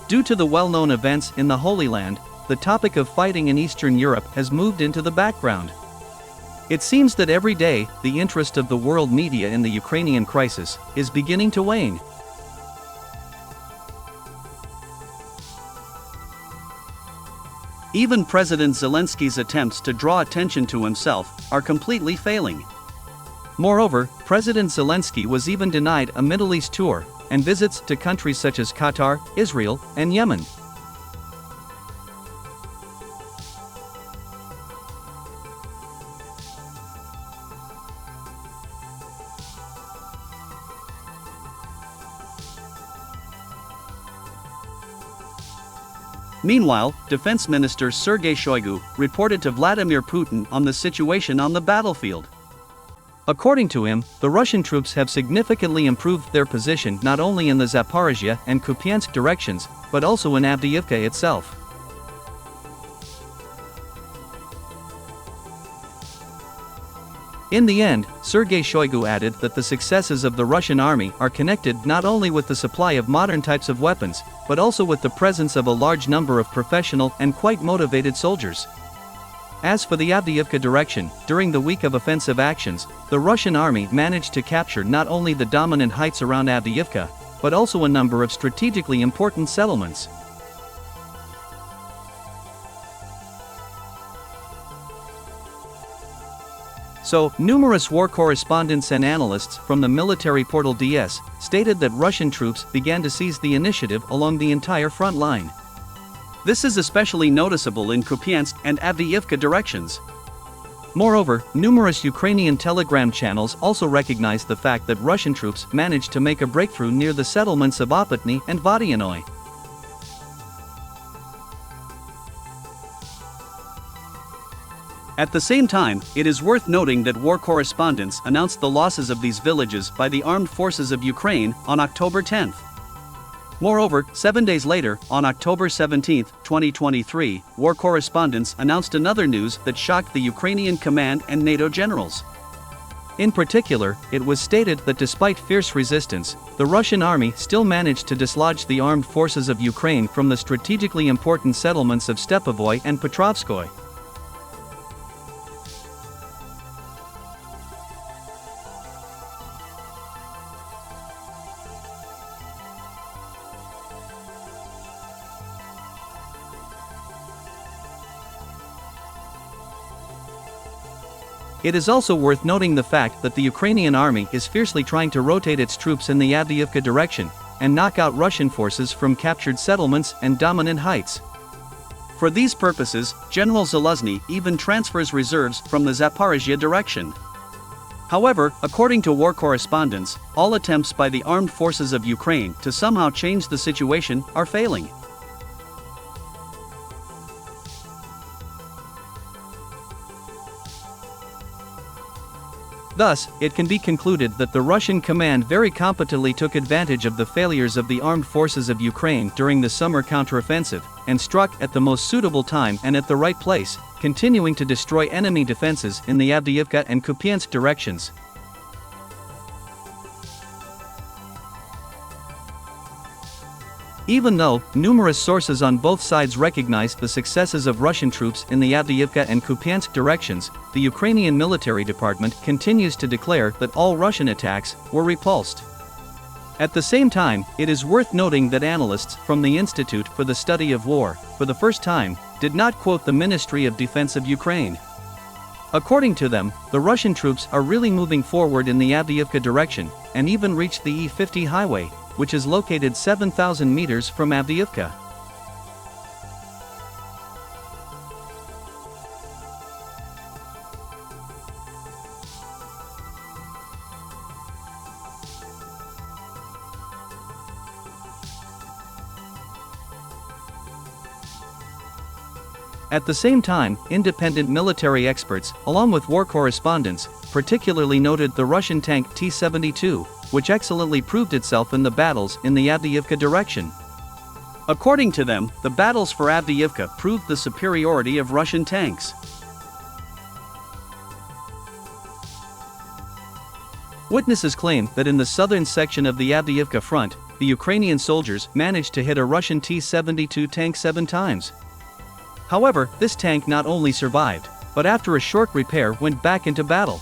Due to the well-known events in the Holy Land, the topic of fighting in Eastern Europe has moved into the background. It seems that every day, the interest of the world media in the Ukrainian crisis is beginning to wane. Even President Zelensky's attempts to draw attention to himself are completely failing. Moreover, President Zelensky was even denied a Middle East tour and visits to countries such as Qatar, Israel, and Yemen. Meanwhile, Defense Minister Sergei Shoigu reported to Vladimir Putin on the situation on the battlefield. According to him, the Russian troops have significantly improved their position not only in the Zaporizhzhia and Kupyansk directions, but also in AVDIIVKA itself. In the end, Sergei Shoigu added that the successes of the Russian army are connected not only with the supply of modern types of weapons, but also with the presence of a large number of professional and quite motivated soldiers. As for the AVDIIVKA direction, during the week of offensive actions, the Russian army managed to capture not only the dominant heights around AVDIIVKA, but also a number of strategically important settlements. So, numerous war correspondents and analysts from the military portal DS stated that Russian troops began to seize the initiative along the entire front line. This is especially noticeable in Kupyansk and AVDIIVKA directions. Moreover, numerous Ukrainian telegram channels also recognized the fact that Russian troops managed to make a breakthrough near the settlements of Opotny and Vodyanoye. At the same time, it is worth noting that war correspondents announced the losses of these villages by the armed forces of Ukraine on October 10. Moreover, 7 days later, on October 17, 2023, war correspondents announced another news that shocked the Ukrainian command and NATO generals. In particular, it was stated that despite fierce resistance, the Russian army still managed to dislodge the armed forces of Ukraine from the strategically important settlements of Stepovoye and Petrovskoye. It is also worth noting the fact that the Ukrainian army is fiercely trying to rotate its troops in the AVDIIVKA direction and knock out Russian forces from captured settlements and dominant heights. For these purposes, General Zaluzhny even transfers reserves from the Zaporizhzhia direction. However, according to war correspondents, all attempts by the armed forces of Ukraine to somehow change the situation are failing. Thus, it can be concluded that the Russian command very competently took advantage of the failures of the armed forces of Ukraine during the summer counteroffensive, and struck at the most suitable time and at the right place, continuing to destroy enemy defenses in the AVDIIVKA and Kupyansk directions. Even though numerous sources on both sides recognized the successes of Russian troops in the AVDIIVKA and Kupyansk directions, the Ukrainian military department continues to declare that all Russian attacks were repulsed. At the same time, it is worth noting that analysts from the Institute for the Study of War, for the first time, did not quote the Ministry of Defense of Ukraine. According to them, the Russian troops are really moving forward in the AVDIIVKA direction, and even reached the E50 highway, which is located 7,000 meters from AVDIIVKA. At the same time, independent military experts, along with war correspondents, particularly noted the Russian tank T-72, which excellently proved itself in the battles in the AVDIIVKA direction. According to them, the battles for AVDIIVKA proved the superiority of Russian tanks. Witnesses claim that in the southern section of the AVDIIVKA front, the Ukrainian soldiers managed to hit a Russian T-72 tank 7 times. However, this tank not only survived, but after a short repair went back into battle.